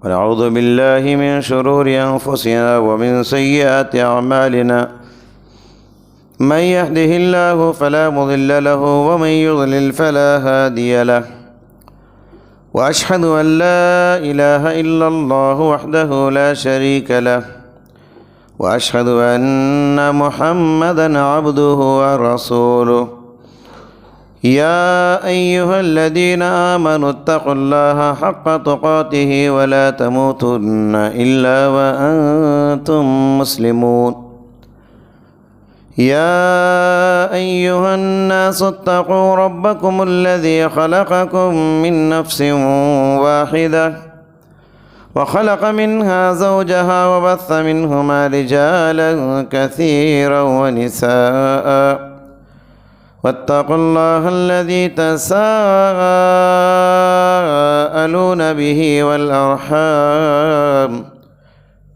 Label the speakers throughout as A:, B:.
A: ونعوذ بالله من شرور أنفسنا ومن سيئات أعمالنا من يهده الله فلا مضل له ومن يضلل فلا هادي له وأشهد أن لا إله إلا الله وحده لا شريك له وأشهد أن محمدًا عبده ورسوله يا أيها الذين آمنوا اتقوا الله حق تقاته ولا تموتن إلا وأنتم مسلمون يا أيها الناس اتقوا ربكم الذي خلقكم من نفس واحدة وخلق منها زوجها وبث منهما رجالا كثيرا ونساء واتقوا الله الذي تساءلون به والأرحام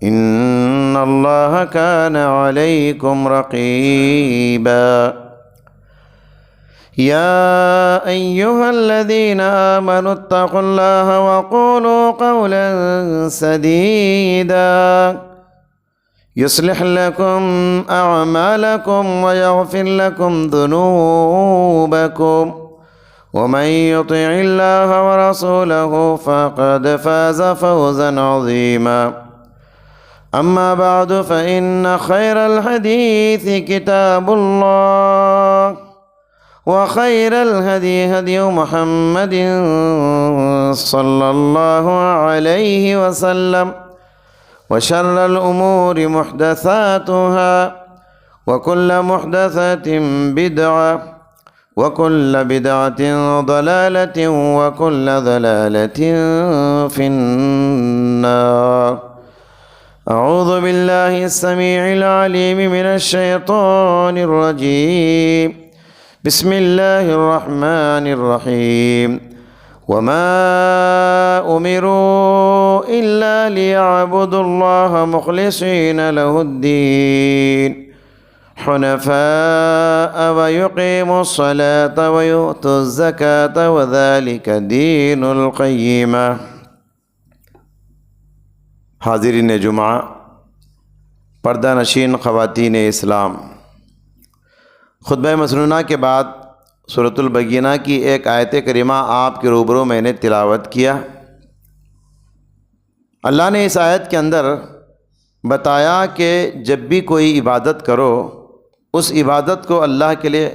A: إن الله كان عليكم رقيبا يا أيها الذين آمنوا اتقوا الله وقولوا قولا سديدا يصلح لكم أعمالكم ويغفر لكم ذنوبكم ومن يطع الله ورسوله فقد فاز فوزا عظيما أما بعد فإن خير الحديث كتاب الله وخير الهدي هدي محمد صلى الله عليه وسلم وشر الأمور محدثاتها وكل محدثة بدعة وكل بدعة ضلالة وكل ضلالة في النار أعوذ بالله السميع العليم من الشيطان الرجيم بسم الله الرحمن الرحيم وما أمروا إلا ليعبدوا الله مخلصين له الدين حنفاء ويقيموا الصلاة ويؤتوا الزكاة وذلك دين القيمة۔ حاضرین جمعہ، پردہ نشین خواتین اسلام، خطبہ مسنونہ کے بعد سورۃ البینہ کی ایک آیت کریمہ آپ کے روبرو میں نے تلاوت کیا۔ اللہ نے اس آیت کے اندر بتایا کہ جب بھی کوئی عبادت کرو اس عبادت کو اللہ کے لیے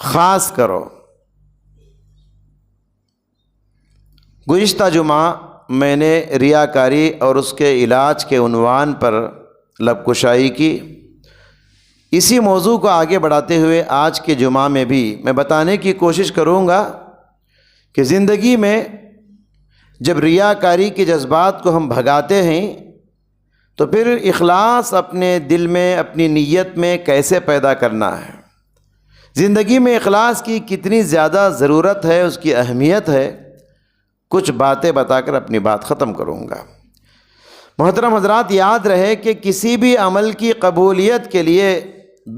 A: خاص کرو۔ گزشتہ جمعہ میں نے ریاکاری اور اس کے علاج کے عنوان پر لب کشائی کی۔ اسی موضوع کو آگے بڑھاتے ہوئے آج کے جمعہ میں بھی میں بتانے کی کوشش کروں گا کہ زندگی میں جب ریاکاری کے جذبات کو ہم بھگاتے ہیں تو پھر اخلاص اپنے دل میں، اپنی نیت میں کیسے پیدا کرنا ہے۔ زندگی میں اخلاص کی کتنی زیادہ ضرورت ہے، اس کی اہمیت ہے، کچھ باتیں بتا کر اپنی بات ختم کروں گا۔ محترم حضرات، یاد رہے کہ کسی بھی عمل کی قبولیت کے لیے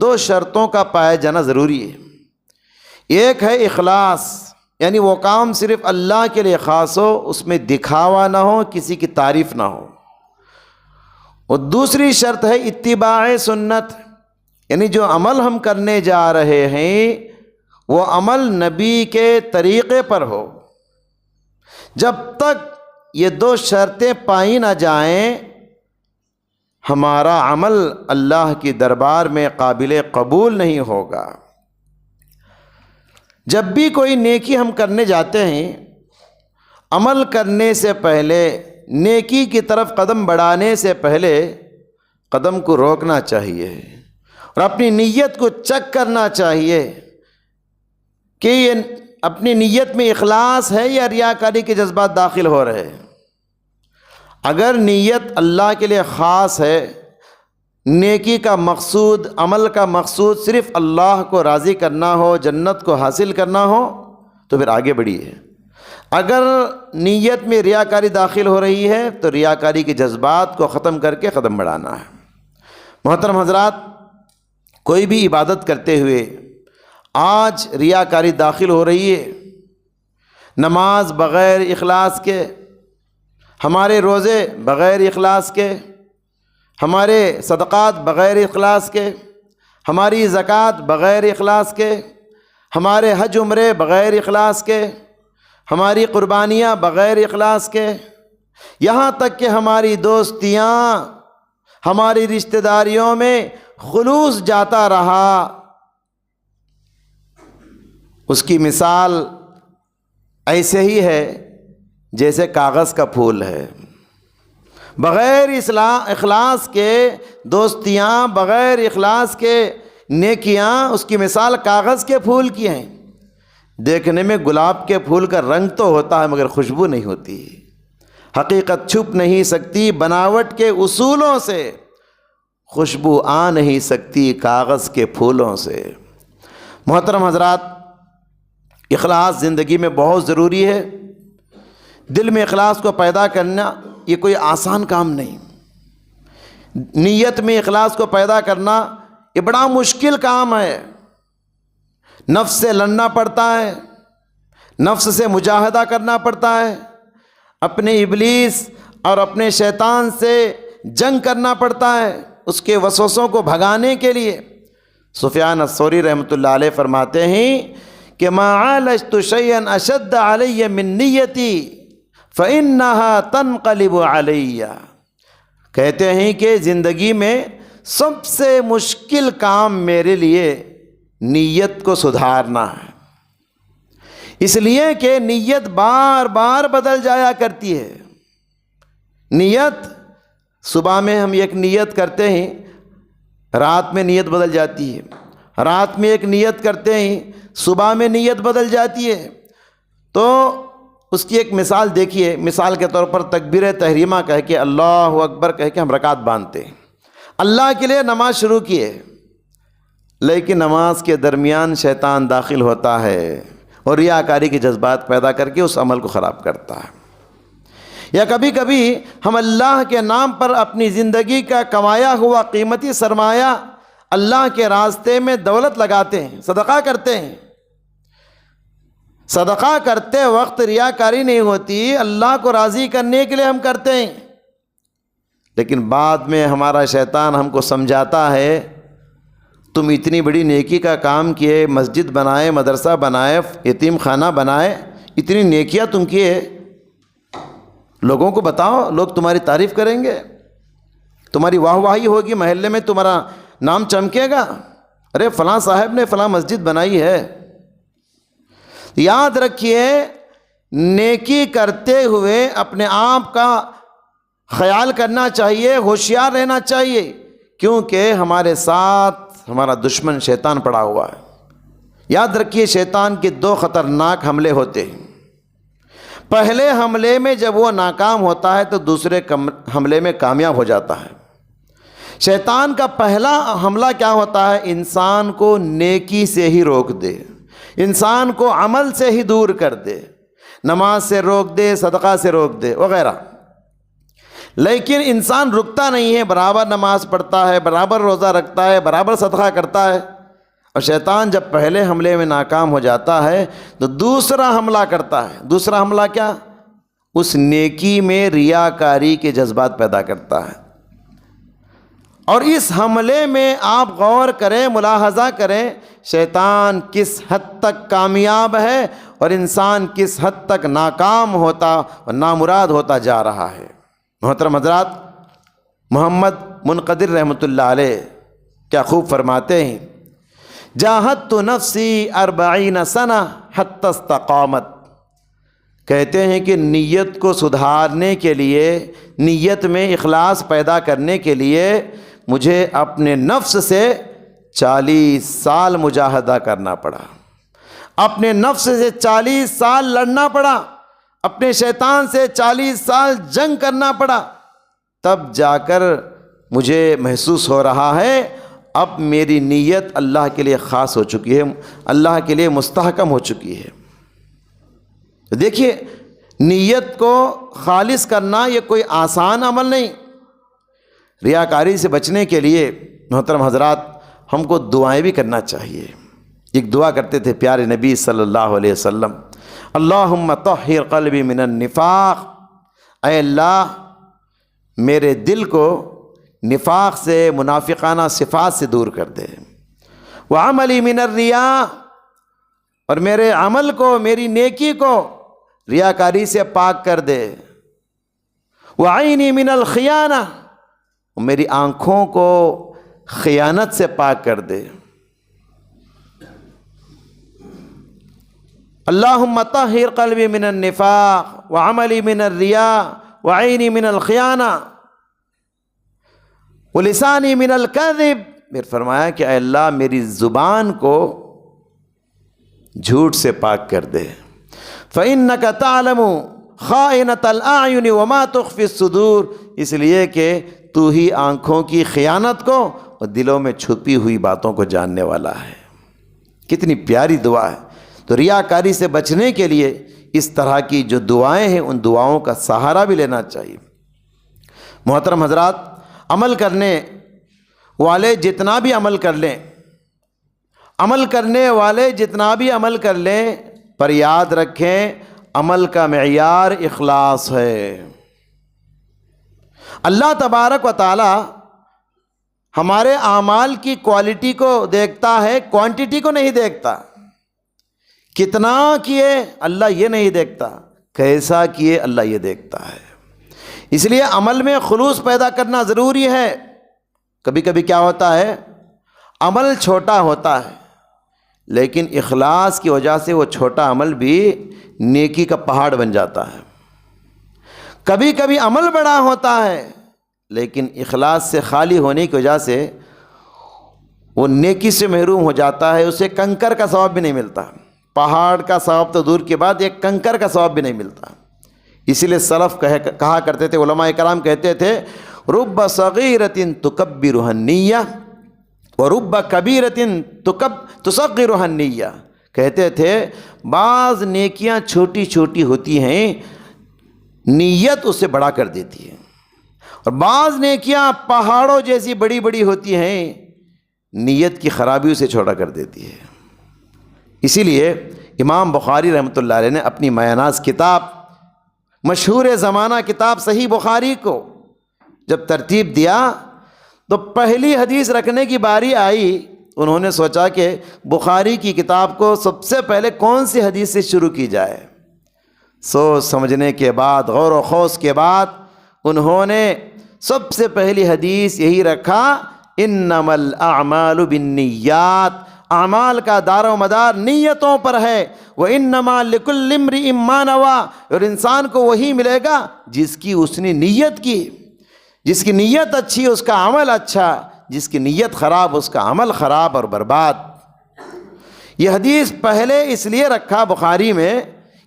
A: دو شرطوں کا پایا جانا ضروری ہے۔ ایک ہے اخلاص، یعنی وہ کام صرف اللہ کے لیے خاص ہو، اس میں دکھاوا نہ ہو، کسی کی تعریف نہ ہو۔ اور دوسری شرط ہے اتباع سنت، یعنی جو عمل ہم کرنے جا رہے ہیں وہ عمل نبی کے طریقے پر ہو۔ جب تک یہ دو شرطیں پائی نہ جائیں ہمارا عمل اللہ کی دربار میں قابل قبول نہیں ہوگا۔ جب بھی کوئی نیکی ہم کرنے جاتے ہیں، عمل کرنے سے پہلے، نیکی کی طرف قدم بڑھانے سے پہلے قدم کو روکنا چاہیے اور اپنی نیت کو چیک کرنا چاہیے کہ یہ اپنی نیت میں اخلاص ہے یا ریاکاری کے جذبات داخل ہو رہے ہیں۔ اگر نیت اللہ کے لیے خاص ہے، نیکی کا مقصود، عمل کا مقصود صرف اللہ کو راضی کرنا ہو، جنت کو حاصل کرنا ہو، تو پھر آگے بڑھیے۔ اگر نیت میں ریاکاری داخل ہو رہی ہے تو ریاکاری کے جذبات کو ختم کر کے قدم بڑھانا ہے۔ محترم حضرات، کوئی بھی عبادت کرتے ہوئے آج ریاکاری داخل ہو رہی ہے، نماز بغیر اخلاص کے ہمارے روزے بغیر اخلاص کے، ہمارے صدقات بغیر اخلاص کے، ہماری زکوٰۃ بغیر اخلاص کے، ہمارے حج عمرے بغیر اخلاص کے، ہماری قربانیاں بغیر اخلاص کے، یہاں تک کہ ہماری دوستیاں، ہماری رشتہ داریوں میں خلوص جاتا رہا۔ اس کی مثال ایسے ہی ہے جیسے کاغذ کا پھول ہے، بغیر اخلاص کے دوستیاں، بغیر اخلاص کے نیکیاں، اس کی مثال کاغذ کے پھول کی ہیں۔ دیکھنے میں گلاب کے پھول کا رنگ تو ہوتا ہے مگر خوشبو نہیں ہوتی، حقیقت چھپ نہیں سکتی، بناوٹ کے اصولوں سے خوشبو آ نہیں سکتی کاغذ کے پھولوں سے۔ محترم حضرات، اخلاص زندگی میں بہت ضروری ہے۔ دل میں اخلاص کو پیدا کرنا یہ کوئی آسان کام نہیں، نیت میں اخلاص کو پیدا کرنا یہ بڑا مشکل کام ہے۔ نفس سے لڑنا پڑتا ہے، نفس سے مجاہدہ کرنا پڑتا ہے، اپنے ابلیس اور اپنے شیطان سے جنگ کرنا پڑتا ہے اس کے وسوسوں کو بھگانے کے لیے۔ سفیان الثوری رحمۃ اللہ علیہ فرماتے ہیں کہ ما عالجت شیئا اشد علی من نیتی فإنها تنقلب علی، کہتے ہیں کہ زندگی میں سب سے مشکل کام میرے لیے نیت کو سدھارنا ہے، اس لیے کہ نیت بار بار بدل جایا کرتی ہے۔ نیت صبح میں ہم ایک نیت کرتے ہیں، رات میں نیت بدل جاتی ہے، رات میں ایک نیت کرتے ہیں، صبح میں نیت بدل جاتی ہے۔ تو اس کی ایک مثال دیکھیے، مثال کے طور پر تکبیر تحریمہ کہہ کے، اللہ اکبر کہہ کے ہم رکعت باندھتے ہیں، اللہ کے لیے نماز شروع کیے، لیکن نماز کے درمیان شیطان داخل ہوتا ہے اور ریاکاری کے جذبات پیدا کر کے اس عمل کو خراب کرتا ہے۔ یا کبھی کبھی ہم اللہ کے نام پر اپنی زندگی کا کمایا ہوا قیمتی سرمایہ اللہ کے راستے میں دولت لگاتے ہیں، صدقہ کرتے ہیں۔ صدقہ کرتے وقت ریاکاری نہیں ہوتی، اللہ کو راضی کرنے کے لیے ہم کرتے ہیں، لیکن بعد میں ہمارا شیطان ہم کو سمجھاتا ہے تم اتنی بڑی نیکی کا کام کیے، مسجد بنائے، مدرسہ بنائے، یتیم خانہ بنائے، اتنی نیکیاں تم کیے، لوگوں کو بتاؤ، لوگ تمہاری تعریف کریں گے، تمہاری واہ واہی ہوگی، محلے میں تمہارا نام چمکے گا، ارے فلاں صاحب نے فلاں مسجد بنائی ہے۔ یاد رکھیے، نیکی کرتے ہوئے اپنے آپ کا خیال کرنا چاہیے، ہوشیار رہنا چاہیے، کیونکہ ہمارے ساتھ ہمارا دشمن شیطان پڑا ہوا ہے۔ یاد رکھیے، شیطان کے دو خطرناک حملے ہوتے ہیں۔ پہلے حملے میں جب وہ ناکام ہوتا ہے تو دوسرے حملے میں کامیاب ہو جاتا ہے۔ شیطان کا پہلا حملہ کیا ہوتا ہے؟ انسان کو نیکی سے ہی روک دے، انسان کو عمل سے ہی دور کر دے، نماز سے روک دے، صدقہ سے روک دے وغیرہ۔ لیکن انسان رکتا نہیں ہے، برابر نماز پڑھتا ہے، برابر روزہ رکھتا ہے، برابر صدقہ کرتا ہے، اور شیطان جب پہلے حملے میں ناکام ہو جاتا ہے تو دوسرا حملہ کرتا ہے۔ دوسرا حملہ کیا؟ اس نیکی میں ریاکاری کے جذبات پیدا کرتا ہے، اور اس حملے میں آپ غور کریں، ملاحظہ کریں، شیطان کس حد تک کامیاب ہے اور انسان کس حد تک ناکام ہوتا اور نامراد ہوتا جا رہا ہے۔ محترم حضرات، محمد منقدر رحمۃ اللہ علیہ کیا خوب فرماتے ہیں، جاہدت نفسی 40 سنہ حتی استقامت، کہتے ہیں کہ نیت کو سدھارنے کے لیے، نیت میں اخلاص پیدا کرنے کے لیے مجھے اپنے نفس سے 40 سال مجاہدہ کرنا پڑا، اپنے نفس سے 40 سال لڑنا پڑا، اپنے شیطان سے 40 سال جنگ کرنا پڑا، تب جا کر مجھے محسوس ہو رہا ہے اب میری نیت اللہ کے لیے خاص ہو چکی ہے، اللہ کے لیے مستحکم ہو چکی ہے۔ دیکھیے، نیت کو خالص کرنا یہ کوئی آسان عمل نہیں۔ ریاکاری سے بچنے کے لیے محترم حضرات ہم کو دعائیں بھی کرنا چاہیے۔ ایک دعا کرتے تھے پیارے نبی صلی اللہ علیہ وسلم، اللہم طہر قلبی من النفاق، اے اللہ میرے دل کو نفاق سے، منافقانہ صفات سے دور کر دے۔ وعملی من الریا، اور میرے عمل کو، میری نیکی کو ریاکاری سے پاک کر دے۔ وعینی من الخیانہ، میری آنکھوں کو خیانت سے پاک کر دے۔ اللہم طہر قلبی من النفاق وعملی من الریا وعینی من الخیانہ ولسانی من الکذب۔ پھر فرمایا کہ اے اللہ میری زبان کو جھوٹ سے پاک کر دے۔ فإنک تعلم خائنۃ الأعین وما تخفی الصدور، اس لیے کہ تو ہی آنکھوں کی خیانت کو اور دلوں میں چھپی ہوئی باتوں کو جاننے والا ہے۔ کتنی پیاری دعا ہے۔ تو ریاکاری سے بچنے کے لیے اس طرح کی جو دعائیں ہیں ان دعاؤں کا سہارا بھی لینا چاہیے۔ محترم حضرات، عمل کرنے والے جتنا بھی عمل کر لیں، عمل کرنے والے جتنا بھی عمل کر لیں، پر یاد رکھیں عمل کا معیار اخلاص ہے۔ اللہ تبارک و تعالی ہمارے اعمال کی کوالٹی کو دیکھتا ہے، کوانٹٹی کو نہیں دیکھتا۔ کتنا کیے اللہ یہ نہیں دیکھتا، کیسا کیے اللہ یہ دیکھتا ہے۔ اس لیے عمل میں خلوص پیدا کرنا ضروری ہے۔ کبھی کبھی کیا ہوتا ہے، عمل چھوٹا ہوتا ہے لیکن اخلاص کی وجہ سے وہ چھوٹا عمل بھی نیکی کا پہاڑ بن جاتا ہے۔ کبھی کبھی عمل بڑا ہوتا ہے لیکن اخلاص سے خالی ہونے کی وجہ سے وہ نیکی سے محروم ہو جاتا ہے، اسے کنکر کا ثواب بھی نہیں ملتا۔ پہاڑ کا ثواب تو دور کے بعد ایک کنکر کا ثواب بھی نہیں ملتا۔ اسی لیے سلف کہا کرتے تھے، علماء کرام کہتے تھے، رب صغیرۃ تکبرها النیہ ورب کبیرۃ تصغرها النیہ، کہتے تھے بعض نیکیاں چھوٹی چھوٹی ہوتی ہیں، نیت اسے بڑا کر دیتی ہے، اور بعض نیکیاں پہاڑوں جیسی بڑی بڑی ہوتی ہیں، نیت کی خرابی اسے چھوٹا کر دیتی ہے۔ اسی لیے امام بخاری رحمۃ اللہ علیہ نے اپنی مایاناز کتاب، مشہور زمانہ کتاب صحیح بخاری کو جب ترتیب دیا تو پہلی حدیث رکھنے کی باری آئی، انہوں نے سوچا کہ بخاری کی کتاب کو سب سے پہلے کون سی حدیث سے شروع کی جائے۔ سوچ سمجھنے کے بعد، غور و خوض کے بعد انہوں نے سب سے پہلی حدیث یہی رکھا، انما الاعمال بالنیات، اعمال کا دار و مدار نیتوں پر ہے، وانما لکل امرئ ما نوی، اور انسان کو وہی ملے گا جس کی اس نے نیت کی۔ جس کی نیت اچھی اس کا عمل اچھا، جس کی نیت خراب اس کا عمل خراب اور برباد۔ یہ حدیث پہلے اس لیے رکھا بخاری میں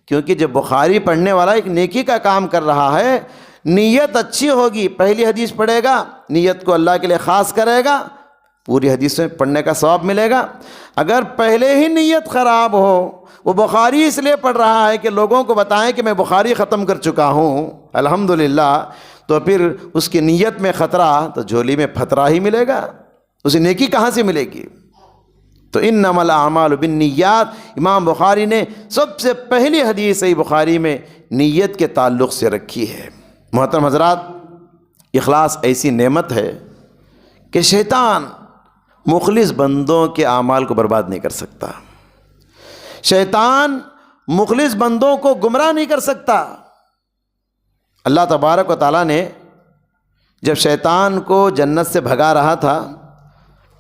A: کیونکہ جب بخاری پڑھنے والا ایک نیکی کا کام کر رہا ہے، نیت اچھی ہوگی، پہلی حدیث پڑھے گا، نیت کو اللہ کے لیے خاص کرے گا، پوری حدیث میں پڑھنے کا ثواب ملے گا۔ اگر پہلے ہی نیت خراب ہو، وہ بخاری اس لیے پڑھ رہا ہے کہ لوگوں کو بتائیں کہ میں بخاری ختم کر چکا ہوں الحمدللہ، تو پھر اس کی نیت میں خطرہ، تو جھولی میں پھترا ہی ملے گا، اسے نیکی کہاں سے ملے گی؟ تو انما الاعمال بالنیات، امام بخاری نے سب سے پہلی حدیث صحیح بخاری میں نیت کے تعلق سے رکھی ہے۔ محترم حضرات، اخلاص ایسی نعمت ہے کہ شیطان مخلص بندوں کے اعمال کو برباد نہیں کر سکتا، شیطان مخلص بندوں کو گمراہ نہیں کر سکتا۔ اللہ تبارک و تعالیٰ نے جب شیطان کو جنت سے بھگا رہا تھا،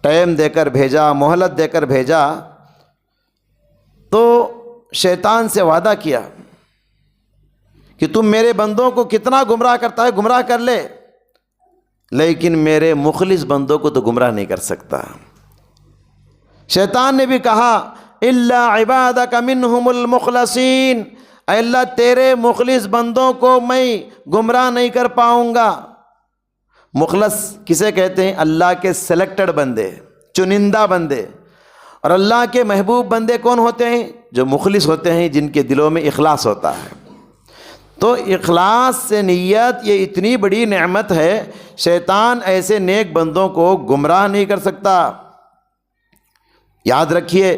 A: ٹائم دے کر بھیجا، مہلت دے کر بھیجا، تو شیطان سے وعدہ کیا کہ تم میرے بندوں کو کتنا گمراہ کرتا ہے گمراہ کر لے، لیکن میرے مخلص بندوں کو تو گمراہ نہیں کر سکتا۔ شیطان نے بھی کہا الا عبادک منہم المخلصین، اے اللہ تیرے مخلص بندوں کو میں گمراہ نہیں کر پاؤں گا۔ مخلص کسے کہتے ہیں؟ اللہ کے سلیکٹڈ بندے، چنندہ بندے، اور اللہ کے محبوب بندے کون ہوتے ہیں؟ جو مخلص ہوتے ہیں، جن کے دلوں میں اخلاص ہوتا ہے۔ تو اخلاص سے نیت یہ اتنی بڑی نعمت ہے، شیطان ایسے نیک بندوں کو گمراہ نہیں کر سکتا۔ یاد رکھیے،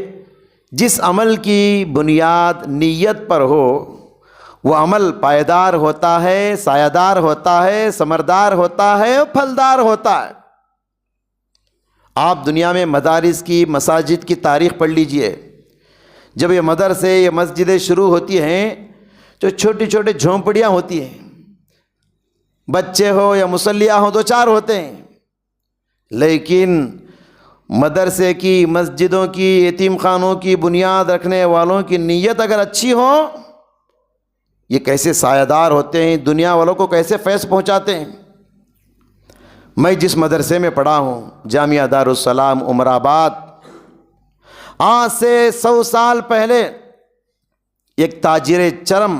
A: جس عمل کی بنیاد نیت پر ہو وہ عمل پائیدار ہوتا ہے، سایہ دار ہوتا ہے، ثمردار ہوتا ہے اور پھلدار ہوتا ہے۔ آپ دنیا میں مدارس کی، مساجد کی تاریخ پڑھ لیجئے۔ جب یہ مدرسے، یہ مسجدیں شروع ہوتی ہیں تو چھوٹی چھوٹی جھونپڑیاں ہوتی ہیں، بچے ہو یا مصلیہ ہو، دو چار ہوتے ہیں، لیکن مدرسے کی، مسجدوں کی، یتیم خانوں کی بنیاد رکھنے والوں کی نیت اگر اچھی ہو، یہ کیسے سایہ دار ہوتے ہیں، دنیا والوں کو کیسے فیض پہنچاتے ہیں۔ میں جس مدرسے میں پڑھا ہوں، جامعہ دارالسلام عمر آباد، آج سے 100 سال پہلے ایک تاجر چرم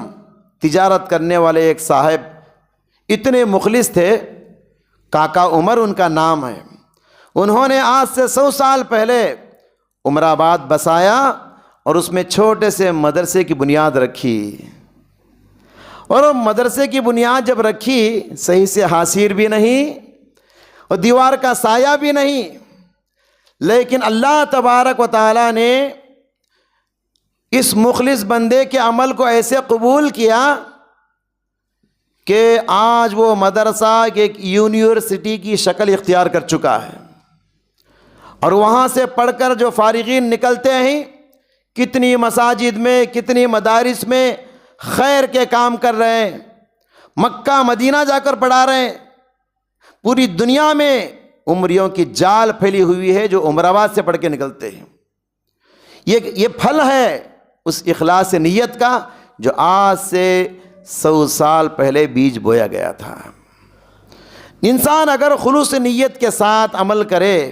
A: تجارت کرنے والے ایک صاحب اتنے مخلص تھے، کاکا عمر ان کا نام ہے۔ انہوں نے آج سے 100 سال پہلے عمر آباد بسایا اور اس میں چھوٹے سے مدرسے کی بنیاد رکھی، اور وہ مدرسے کی بنیاد جب رکھی، صحیح سے حاصیر بھی نہیں اور دیوار کا سایہ بھی نہیں، لیکن اللہ تبارک و تعالیٰ نے اس مخلص بندے کے عمل کو ایسے قبول کیا کہ آج وہ مدرسہ ایک یونیورسٹی کی شکل اختیار کر چکا ہے، اور وہاں سے پڑھ کر جو فارغین نکلتے ہیں، کتنی مساجد میں، کتنی مدارس میں خیر کے کام کر رہے ہیں، مکہ مدینہ جا کر پڑھا رہے ہیں۔ پوری دنیا میں عمریوں کی جال پھیلی ہوئی ہے جو عمر آباد سے پڑھ کے نکلتے ہیں۔ یہ پھل ہے اس اخلاص نیت کا جو آج سے 100 سال پہلے بیج بویا گیا تھا۔ انسان اگر خلوص نیت کے ساتھ عمل کرے،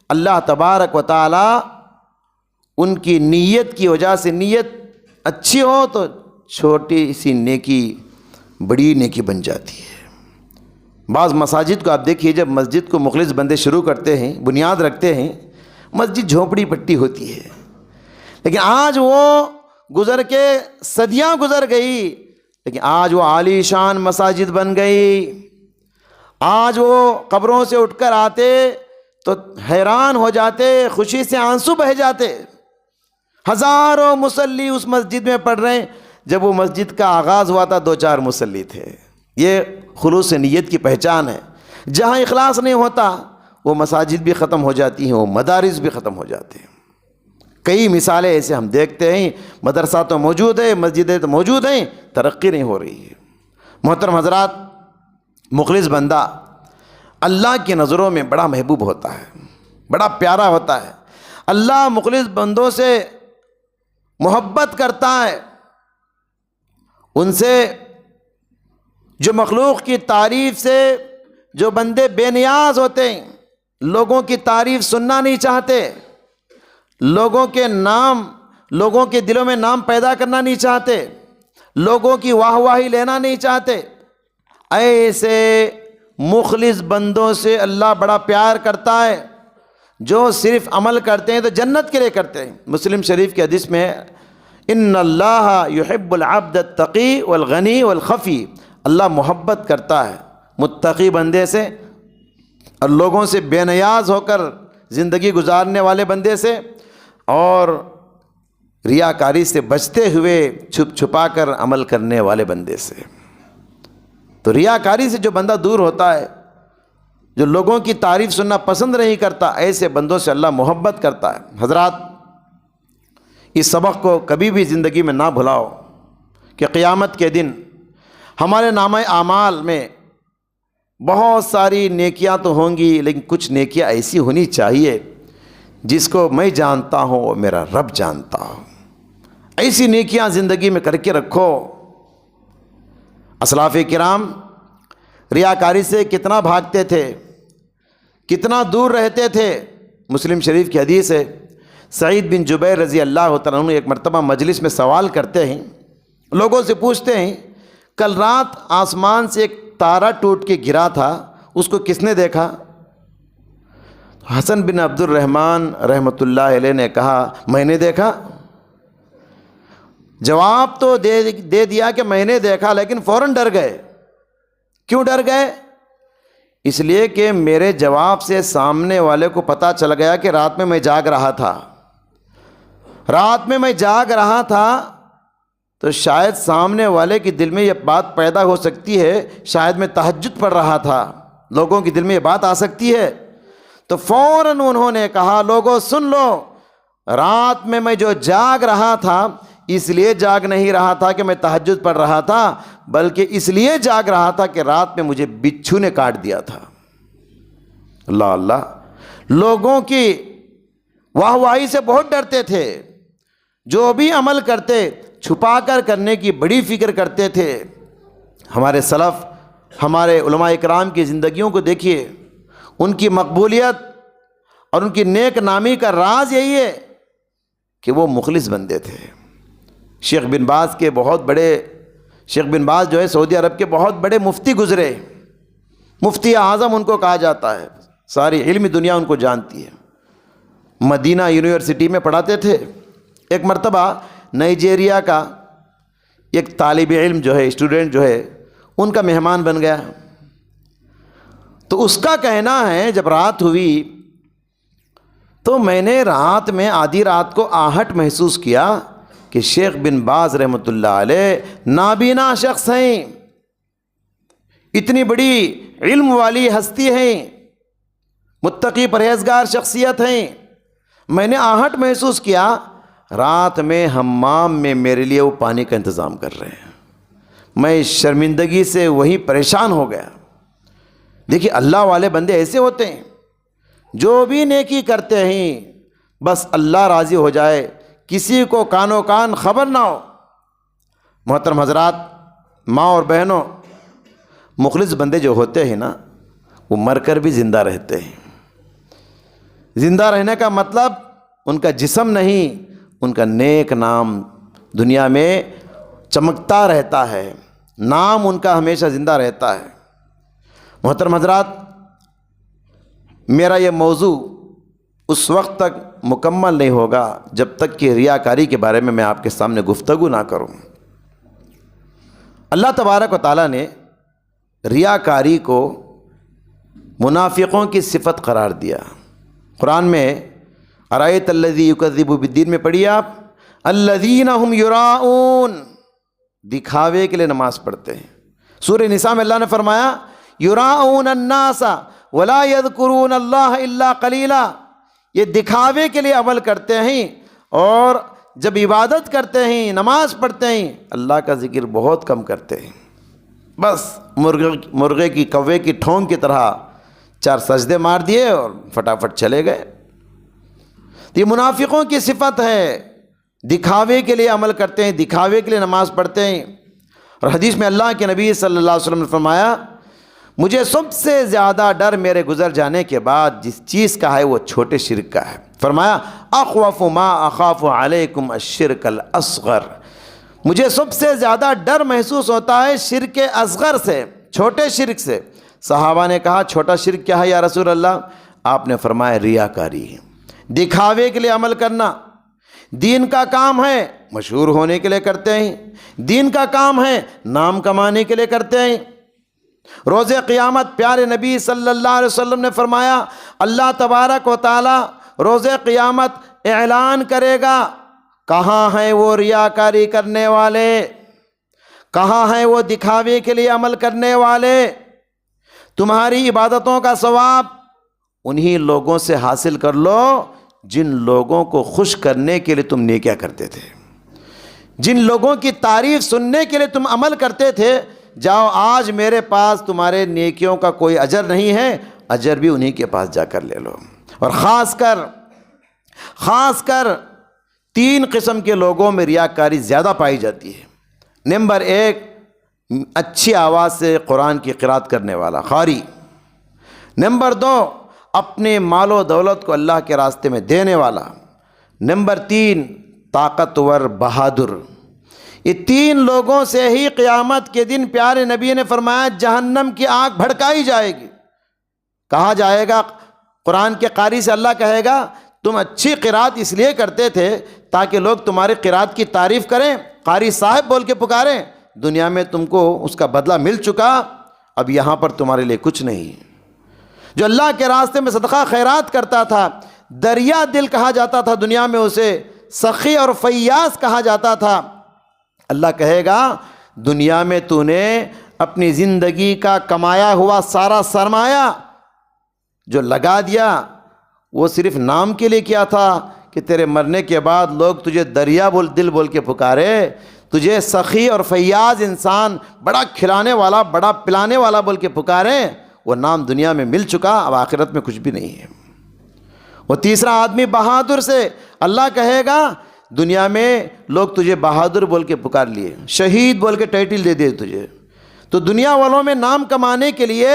A: اللہ تبارک و تعالی ان کی نیت کی وجہ سے، نیت اچھی ہو تو چھوٹی سی نیکی بڑی نیکی بن جاتی ہے۔ بعض مساجد کو آپ دیکھیے، جب مسجد کو مخلص بندے شروع کرتے ہیں، بنیاد رکھتے ہیں، مسجد جھونپڑی پٹی ہوتی ہے، لیکن آج وہ گزر کے صدیاں گزر گئی، لیکن آج وہ عالی شان مساجد بن گئی۔ آج وہ قبروں سے اٹھ کر آتے تو حیران ہو جاتے، خوشی سے آنسو بہہ جاتے۔ ہزاروں مصلی اس مسجد میں پڑھ رہے ہیں، جب وہ مسجد کا آغاز ہوا تھا 2-4 مصلی تھے۔ یہ خلوص نیت کی پہچان ہے۔ جہاں اخلاص نہیں ہوتا وہ مساجد بھی ختم ہو جاتی ہیں، وہ مدارس بھی ختم ہو جاتے ہیں۔ کئی مثالیں ایسے ہم دیکھتے ہیں، مدرسہ تو موجود ہے، مسجدیں تو موجود ہیں، ترقی نہیں ہو رہی ہے۔ محترم حضرات، مخلص بندہ اللہ کی نظروں میں بڑا محبوب ہوتا ہے، بڑا پیارا ہوتا ہے۔ اللہ مخلص بندوں سے محبت کرتا ہے۔ ان سے جو مخلوق کی تعریف سے جو بندے بے نیاز ہوتے ہیں، لوگوں کی تعریف سننا نہیں چاہتے، لوگوں کے نام، لوگوں کے دلوں میں نام پیدا کرنا نہیں چاہتے، لوگوں کی واہ واہی لینا نہیں چاہتے، ایسے مخلص بندوں سے اللہ بڑا پیار کرتا ہے۔ جو صرف عمل کرتے ہیں تو جنت کے لیے کرتے ہیں۔ مسلم شریف کی حدیث میں ہے، ان اللہ یحب العبد التقی والغنی والخفی، اللہ محبت کرتا ہے متقی بندے سے اور لوگوں سے بے نیاز ہو کر زندگی گزارنے والے بندے سے، اور ریاکاری سے بچتے ہوئے چھپ چھپا کر عمل کرنے والے بندے سے۔ تو ریاکاری سے جو بندہ دور ہوتا ہے، جو لوگوں کی تعریف سننا پسند نہیں کرتا، ایسے بندوں سے اللہ محبت کرتا ہے۔ حضرات، اس سبق کو کبھی بھی زندگی میں نہ بھلاؤ کہ قیامت کے دن ہمارے نامہ اعمال میں بہت ساری نیکیاں تو ہوں گی، لیکن کچھ نیکیاں ایسی ہونی چاہیے جس کو میں جانتا ہوں اور میرا رب جانتا ہوں۔ ایسی نیکیاں زندگی میں کر کے رکھو۔ اسلاف کرام ریاکاری سے کتنا بھاگتے تھے، کتنا دور رہتے تھے۔ مسلم شریف کی حدیث ہے، سعید بن جبیر رضی اللہ تعالیٰ عنہ ایک مرتبہ مجلس میں سوال کرتے ہیں، لوگوں سے پوچھتے ہیں، کل رات آسمان سے ایک تارا ٹوٹ کے گرا تھا، اس کو کس نے دیکھا؟ حسن بن عبد الرحمن رحمۃ اللہ علیہ نے کہا، میں نے دیکھا۔ جواب تو دے دیا کہ میں نے دیکھا، لیکن فوراً ڈر گئے۔ کیوں ڈر گئے؟ اس لیے کہ میرے جواب سے سامنے والے کو پتہ چل گیا کہ رات میں میں جاگ رہا تھا، رات میں میں جاگ رہا تھا، تو شاید سامنے والے کے دل میں یہ بات پیدا ہو سکتی ہے، شاید میں تہجد پڑھ رہا تھا، لوگوں کے دل میں یہ بات آ سکتی ہے۔ تو فوراً انہوں نے کہا لوگوں سن لو، رات میں جو جاگ رہا تھا اس لیے جاگ نہیں رہا تھا کہ میں تہجد پڑھ رہا تھا، بلکہ اس لیے جاگ رہا تھا کہ رات میں مجھے بچھو نے کاٹ دیا تھا۔ اللہ اللہ، لوگوں کی واہ واہی سے بہت ڈرتے تھے، جو بھی عمل کرتے چھپا کر کرنے کی بڑی فکر کرتے تھے۔ ہمارے سلف، ہمارے علماء اکرام کی زندگیوں کو دیکھیے، ان کی مقبولیت اور ان کی نیک نامی کا راز یہی ہے کہ وہ مخلص بندے تھے۔ شیخ بن باز شیخ بن باز جو ہے سعودی عرب کے بہت بڑے مفتی گزرے، مفتی اعظم ان کو کہا جاتا ہے، ساری علمی دنیا ان کو جانتی ہے۔ مدینہ یونیورسٹی میں پڑھاتے تھے۔ ایک مرتبہ نائجیریا کا ایک طالب علم جو ہے، اسٹوڈنٹ جو ہے، ان کا مہمان بن گیا۔ تو اس کا کہنا ہے جب رات ہوئی تو میں نے رات میں آدھی رات کو آہٹ محسوس کیا کہ شیخ بن باز رحمۃ اللہ علیہ نابینا شخص ہیں، اتنی بڑی علم والی ہستی ہیں، متقی پرہیزگار شخصیت ہیں۔ میں نے آہٹ محسوس کیا، رات میں حمام میں میرے لیے وہ پانی کا انتظام کر رہے ہیں۔ میں شرمندگی سے وہی پریشان ہو گیا۔ دیکھیے اللہ والے بندے ایسے ہوتے ہیں، جو بھی نیکی کرتے ہیں بس اللہ راضی ہو جائے، کسی کو کانوں کان خبر نہ ہو۔ محترم حضرات، ماں اور بہنوں، مخلص بندے جو ہوتے ہیں نا، وہ مر کر بھی زندہ رہتے ہیں۔ زندہ رہنے کا مطلب ان کا جسم نہیں، ان کا نیک نام دنیا میں چمکتا رہتا ہے، نام ان کا ہمیشہ زندہ رہتا ہے۔ محترم حضرات، میرا یہ موضوع اس وقت تک مکمل نہیں ہوگا جب تک کہ ریاکاری کے بارے میں آپ کے سامنے گفتگو نہ کروں۔ اللہ تبارک و تعالیٰ نے ریاکاری کو منافقوں کی صفت قرار دیا۔ قرآن میں ارایت الذی یکذب بالدین میں پڑھیے آپ، الذین هم یراؤون، دکھاوے کے لیے نماز پڑھتے ہیں۔ سورہ نساء میں اللہ نے فرمایا یراؤون الناس ولا یذکرون اللہ الا قلیلا، یہ دکھاوے کے لیے عمل کرتے ہیں، اور جب عبادت کرتے ہیں، نماز پڑھتے ہیں، اللہ کا ذکر بہت کم کرتے ہیں۔ بس مرغے کی کوے کی ٹھونگ کی طرح 4 سجدے مار دیے اور فٹافٹ چلے گئے۔ یہ منافقوں کی صفت ہے، دکھاوے کے لیے عمل کرتے ہیں، دکھاوے کے لیے نماز پڑھتے ہیں۔ اور حدیث میں اللہ کے نبی صلی اللہ علیہ وسلم نے فرمایا مجھے سب سے زیادہ ڈر میرے گزر جانے کے بعد جس چیز کا ہے وہ چھوٹے شرک کا ہے۔ فرمایا اخوف ما اخاف علیکم الشرک الاصغر، مجھے سب سے زیادہ ڈر محسوس ہوتا ہے شرک اصغر سے، چھوٹے شرک سے۔ صحابہ نے کہا چھوٹا شرک کیا ہے یا رسول اللہ؟ آپ نے فرمایا ریاکاری، دکھاوے کے لیے عمل کرنا۔ دین کا کام ہے، مشہور ہونے کے لیے کرتے ہیں، دین کا کام ہے، نام کمانے کے لیے کرتے ہیں۔ روز قیامت پیارے نبی صلی اللہ علیہ وسلم نے فرمایا اللہ تبارک و تعالی روز قیامت اعلان کرے گا کہاں ہیں وہ ریاکاری کرنے والے، کہاں ہیں وہ دکھاوے کے لیے عمل کرنے والے؟ تمہاری عبادتوں کا ثواب انہی لوگوں سے حاصل کر لو جن لوگوں کو خوش کرنے کے لیے تم نیکیاں کرتے تھے، جن لوگوں کی تعریف سننے کے لیے تم عمل کرتے تھے۔ جاؤ آج میرے پاس تمہارے نیکیوں کا کوئی اجر نہیں ہے، اجر بھی انہی کے پاس جا کر لے لو۔ اور خاص کر 3 قسم کے لوگوں میں ریاکاری زیادہ پائی جاتی ہے۔ نمبر 1، اچھی آواز سے قرآن کی قرات کرنے والا قاری۔ نمبر 2، اپنے مال و دولت کو اللہ کے راستے میں دینے والا۔ نمبر 3، طاقتور بہادر۔ یہ 3 لوگوں سے ہی قیامت کے دن پیارے نبی نے فرمایا جہنم کی آگ بھڑکائی جائے گی۔ کہا جائے گا قرآن کے قاری سے، اللہ کہے گا تم اچھی قرات اس لیے کرتے تھے تاکہ لوگ تمہاری قرات کی تعریف کریں، قاری صاحب بول کے پکاریں، دنیا میں تم کو اس کا بدلہ مل چکا، اب یہاں پر تمہارے لیے کچھ نہیں۔ جو اللہ کے راستے میں صدقہ خیرات کرتا تھا، دریا دل کہا جاتا تھا دنیا میں، اسے سخی اور فیاض کہا جاتا تھا۔ اللہ کہے گا دنیا میں تو نے اپنی زندگی کا کمایا ہوا سارا سرمایہ جو لگا دیا وہ صرف نام کے لیے کیا تھا کہ تیرے مرنے کے بعد لوگ تجھے دریا دل بول کے پکارے، تجھے سخی اور فیاض انسان، بڑا کھلانے والا، بڑا پلانے والا بول کے پکاریں، وہ نام دنیا میں مل چکا، اب آخرت میں کچھ بھی نہیں ہے۔ وہ تیسرا آدمی بہادر سے اللہ کہے گا دنیا میں لوگ تجھے بہادر بول کے پکار لیے، شہید بول کے ٹائٹل دے دے تجھے، تو دنیا والوں میں نام کمانے کے لیے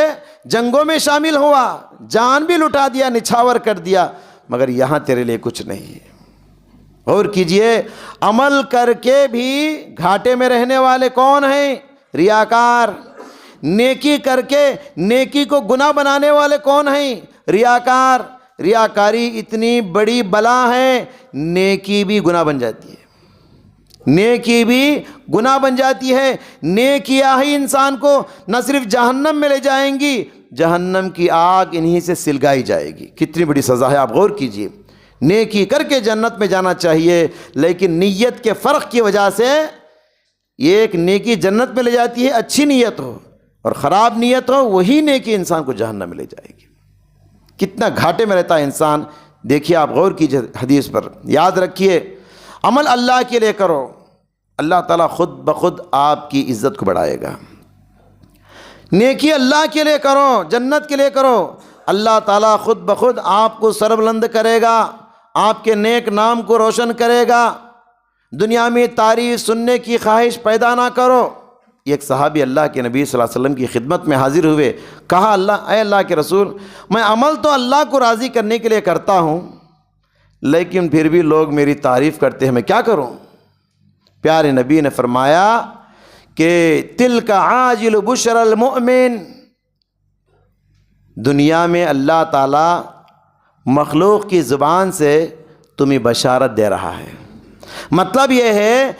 A: جنگوں میں شامل ہوا، جان بھی لٹا دیا، نچھاور کر دیا، مگر یہاں تیرے لیے کچھ نہیں ہے۔ اور کیجئے عمل کر کے بھی گھاٹے میں رہنے والے کون ہیں؟ ریاکار۔ نیکی کر کے نیکی کو گناہ بنانے والے کون ہیں؟ ریاکار۔ ریاکاری اتنی بڑی بلا ہے، نیکی بھی گناہ بن جاتی ہے، نیکی بھی گناہ بن جاتی ہے۔ نیکیاں ہی انسان کو نہ صرف جہنم میں لے جائیں گی، جہنم کی آگ انہی سے سلگائی جائے گی۔ کتنی بڑی سزا ہے، آپ غور کیجئے۔ نیکی کر کے جنت میں جانا چاہیے، لیکن نیت کے فرق کی وجہ سے یہ ایک نیکی جنت میں لے جاتی ہے، اچھی نیت ہو، اور خراب نیت ہو وہی نیکی انسان کو جہنم میں لے جائے گی۔ کتنا گھاٹے میں رہتا ہے انسان، دیکھیے آپ غور کیجئے حدیث پر۔ یاد رکھیے عمل اللہ کے لیے کرو، اللہ تعالیٰ خود بخود آپ کی عزت کو بڑھائے گا۔ نیکی اللہ کے لیے کرو، جنت کے لیے کرو، اللہ تعالیٰ خود بخود آپ کو سربلند کرے گا، آپ کے نیک نام کو روشن کرے گا۔ دنیا میں تعریف سننے کی خواہش پیدا نہ کرو۔ ایک صحابی اللہ کے نبی صلی اللہ علیہ وسلم کی خدمت میں حاضر ہوئے، کہا اے اللہ کے رسول، میں عمل تو اللہ کو راضی کرنے کے لیے کرتا ہوں، لیکن پھر بھی لوگ میری تعریف کرتے ہیں، میں کیا کروں؟ پیارے نبی نے فرمایا کہ تلک عاجل بشر المؤمن، دنیا میں اللہ تعالیٰ مخلوق کی زبان سے تمہیں بشارت دے رہا ہے۔ مطلب یہ ہے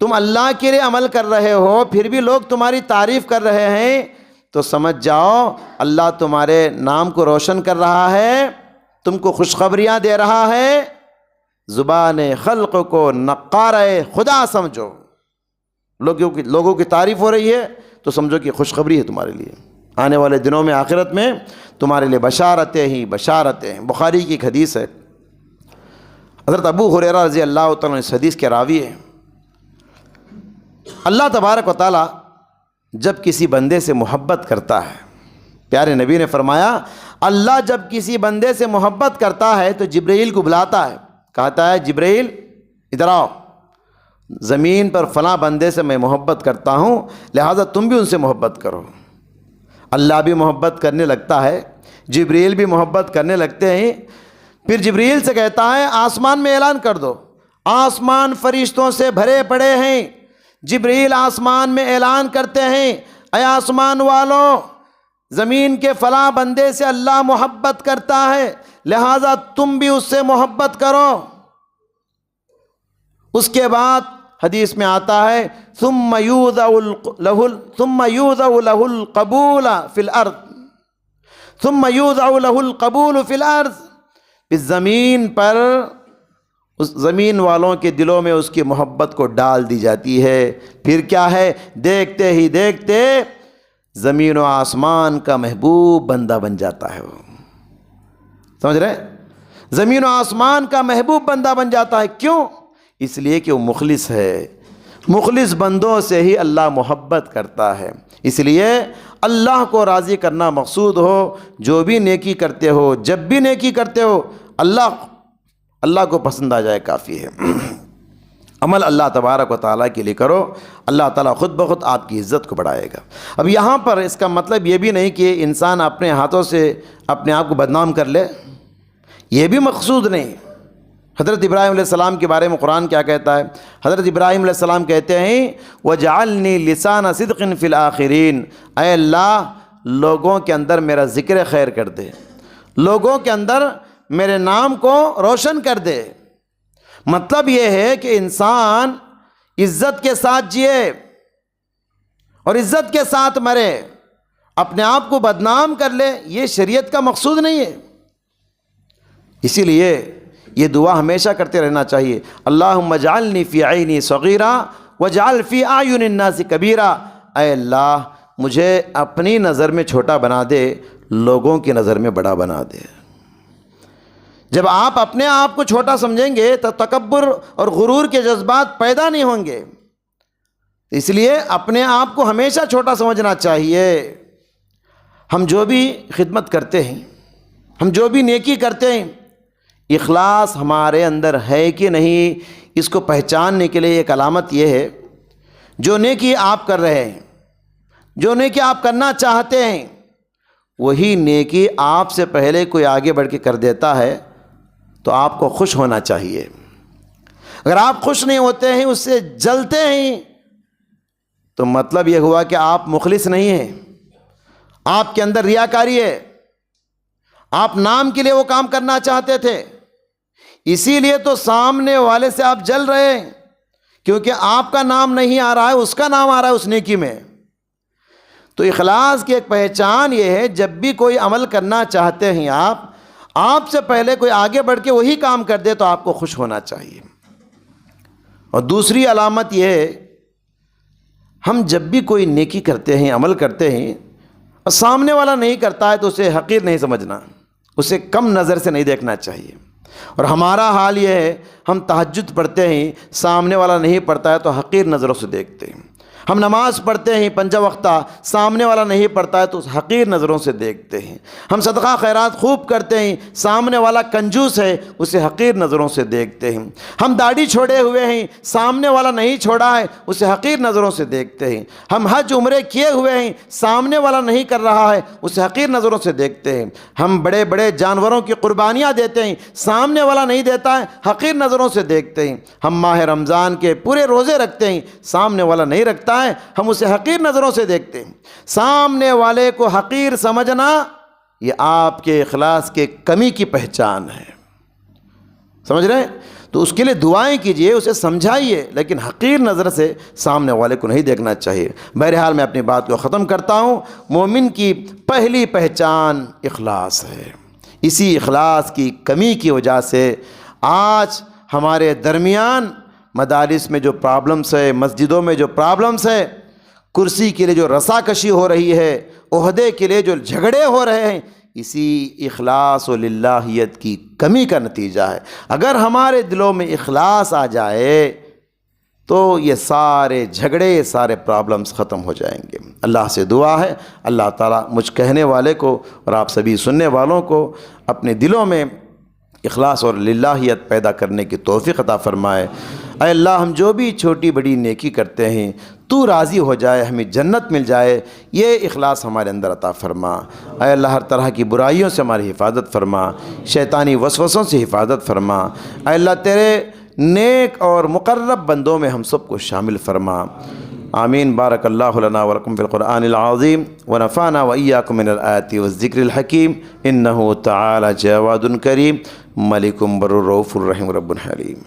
A: تم اللہ کے لیے عمل کر رہے ہو، پھر بھی لوگ تمہاری تعریف کر رہے ہیں، تو سمجھ جاؤ اللہ تمہارے نام کو روشن کر رہا ہے، تم کو خوشخبریاں دے رہا ہے۔ زبان خلق کو نقارہ خدا سمجھو، لوگوں کی تعریف ہو رہی ہے تو سمجھو کہ خوشخبری ہے تمہارے لیے، آنے والے دنوں میں آخرت میں تمہارے لیے بشارتیں ہی بشارتیں ہیں۔ بخاری کی ایک حدیث ہے، حضرت ابو ہریرہ رضی اللہ تعالیٰ اس حدیث کے راوی ہیں۔ اللہ تبارک و تعالیٰ جب کسی بندے سے محبت کرتا ہے، پیارے نبی نے فرمایا اللہ جب کسی بندے سے محبت کرتا ہے تو جبرائیل کو بلاتا ہے، کہتا ہے جبرائیل ادھر آؤ، زمین پر فلاں بندے سے میں محبت کرتا ہوں، لہٰذا تم بھی ان سے محبت کرو۔ اللہ بھی محبت کرنے لگتا ہے، جبرائیل بھی محبت کرنے لگتے ہیں۔ پھر جبرائیل سے کہتا ہے آسمان میں اعلان کر دو، آسمان فرشتوں سے بھرے پڑے ہیں۔ جبرائیل آسمان میں اعلان کرتے ہیں اے آسمان والوں، زمین کے فلاں بندے سے اللہ محبت کرتا ہے، لہٰذا تم بھی اس سے محبت کرو۔ اس کے بعد حدیث میں آتا ہے ثم یوضع له القبول فی الارض، ثم یوضع له القبول فی الارض، اس زمین پر اس زمین والوں کے دلوں میں اس کی محبت کو ڈال دی جاتی ہے۔ پھر کیا ہے، دیکھتے ہی دیکھتے زمین و آسمان کا محبوب بندہ بن جاتا ہے۔ وہ سمجھ رہے، زمین و آسمان کا محبوب بندہ بن جاتا ہے۔ کیوں؟ اس لیے کہ وہ مخلص ہے، مخلص بندوں سے ہی اللہ محبت کرتا ہے۔ اس لیے اللہ کو راضی کرنا مقصود ہو، جو بھی نیکی کرتے ہو، جب بھی نیکی کرتے ہو، اللہ کو پسند آ جائے کافی ہے۔ عمل اللہ تبارک و تعالیٰ کے لیے کرو، اللہ تعالیٰ خود بخود آپ کی عزت کو بڑھائے گا۔ اب یہاں پر اس کا مطلب یہ بھی نہیں کہ انسان اپنے ہاتھوں سے اپنے آپ کو بدنام کر لے، یہ بھی مقصود نہیں۔ حضرت ابراہیم علیہ السلام کے بارے میں قرآن کیا کہتا ہے؟ حضرت ابراہیم علیہ السلام کہتے ہیں وَجْعَلْنِي لِسَانَ صِدْقٍ فِي الْآخِرِينَ، اے اللہ لوگوں کے اندر میرا ذکر خیر کر دے، لوگوں کے اندر میرے نام کو روشن کر دے۔ مطلب یہ ہے کہ انسان عزت کے ساتھ جیے اور عزت کے ساتھ مرے، اپنے آپ کو بدنام کر لے، یہ شریعت کا مقصود نہیں ہے۔ اسی لیے یہ دعا ہمیشہ کرتے رہنا چاہیے، اللہم اجعلنی فی عینی صغیرہ وَاجْعَلْ فِي أَعْيُنِ النَّاسِ كَبِيرًا، اے اللہ مجھے اپنی نظر میں چھوٹا بنا دے، لوگوں کی نظر میں بڑا بنا دے۔ جب آپ اپنے آپ کو چھوٹا سمجھیں گے تو تکبر اور غرور کے جذبات پیدا نہیں ہوں گے، اس لیے اپنے آپ کو ہمیشہ چھوٹا سمجھنا چاہیے۔ ہم جو بھی خدمت کرتے ہیں، ہم جو بھی نیکی کرتے ہیں، اخلاص ہمارے اندر ہے کہ نہیں، اس کو پہچاننے کے لیے ایک علامت یہ ہے، جو نیکی آپ کر رہے ہیں، جو نیکی آپ کرنا چاہتے ہیں، وہی نیکی آپ سے پہلے کوئی آگے بڑھ کے کر دیتا ہے تو آپ کو خوش ہونا چاہیے۔ اگر آپ خوش نہیں ہوتے ہیں، اس سے جلتے ہیں، تو مطلب یہ ہوا کہ آپ مخلص نہیں ہیں، آپ کے اندر ریاکاری ہے، آپ نام کے لیے وہ کام کرنا چاہتے تھے، اسی لیے تو سامنے والے سے آپ جل رہے ہیں، کیونکہ آپ کا نام نہیں آ رہا ہے، اس کا نام آ رہا ہے اس نیکی میں۔ تو اخلاص کی ایک پہچان یہ ہے، جب بھی کوئی عمل کرنا چاہتے ہیں آپ سے پہلے کوئی آگے بڑھ کے وہی کام کر دے تو آپ کو خوش ہونا چاہیے۔ اور دوسری علامت یہ ہے، ہم جب بھی کوئی نیکی کرتے ہیں، عمل کرتے ہیں، اور سامنے والا نہیں کرتا ہے تو اسے حقیر نہیں سمجھنا، اسے کم نظر سے نہیں دیکھنا چاہیے۔ اور ہمارا حال یہ ہے، ہم تہجد پڑھتے ہیں، سامنے والا نہیں پڑھتا ہے تو حقیر نظروں سے دیکھتے ہیں۔ ہم نماز پڑھتے ہیں 5 وقتہ، سامنے والا نہیں پڑھتا ہے تو حقیر نظروں سے دیکھتے ہیں۔ ہم صدقہ خیرات خوب کرتے ہیں، سامنے والا کنجوس ہے، اسے حقیر نظروں سے دیکھتے ہیں۔ ہم داڑھی چھوڑے ہوئے ہیں، سامنے والا نہیں چھوڑا ہے، اسے حقیر نظروں سے دیکھتے ہیں۔ ہم حج عمرے کیے ہوئے ہیں، سامنے والا نہیں کر رہا ہے، اسے حقیر نظروں سے دیکھتے ہیں۔ ہم بڑے بڑے جانوروں کی قربانیاں دیتے ہیں، سامنے والا نہیں دیتا ہے، حقیر نظروں سے دیکھتے ہیں۔ ہم ماہ رمضان کے پورے روزے رکھتے ہیں، سامنے والا نہیں رکھتا ہے، ہم اسے حقیر نظروں سے دیکھتے ہیں۔ سامنے والے کو حقیر سمجھنا یہ آپ کے اخلاص کے کمی کی پہچان ہے، سمجھ رہے ہیں؟ تو اس کے لیے دعائیں کیجئے، اسے سمجھائیے، لیکن حقیر نظر سے سامنے والے کو نہیں دیکھنا چاہیے۔ بہرحال میں اپنی بات کو ختم کرتا ہوں۔ مومن کی پہلی پہچان اخلاص ہے، اسی اخلاص کی کمی کی وجہ سے آج ہمارے درمیان مدارس میں جو پرابلمس ہے، مسجدوں میں جو پرابلمس ہے، کرسی کے لیے جو رساکشی ہو رہی ہے، عہدے کے لیے جو جھگڑے ہو رہے ہیں، اسی اخلاص و للہیت کی کمی کا نتیجہ ہے۔ اگر ہمارے دلوں میں اخلاص آ جائے تو یہ سارے جھگڑے، سارے پرابلمس ختم ہو جائیں گے۔ اللہ سے دعا ہے اللہ تعالیٰ مجھ کہنے والے کو اور آپ سبھی سننے والوں کو اپنے دلوں میں اخلاص اور للہیت پیدا کرنے کی توفیق عطا فرمائے۔ اے اللہ، ہم جو بھی چھوٹی بڑی نیکی کرتے ہیں تو راضی ہو جائے، ہمیں جنت مل جائے، یہ اخلاص ہمارے اندر عطا فرما۔ اے اللہ، ہر طرح کی برائیوں سے ہماری حفاظت فرما، شیطانی وسوسوں سے حفاظت فرما۔ اے اللہ، تیرے نیک اور مقرب بندوں میں ہم سب کو شامل فرما۔ آمین۔ بارک اللہ لنا ولکم فی القرآن العظیم ونفعنا وإیاکم من الآیات والذکر الحکیم، انہ تعالی جواد کریم، ملک بر رؤوف الرحیم رب حلیم۔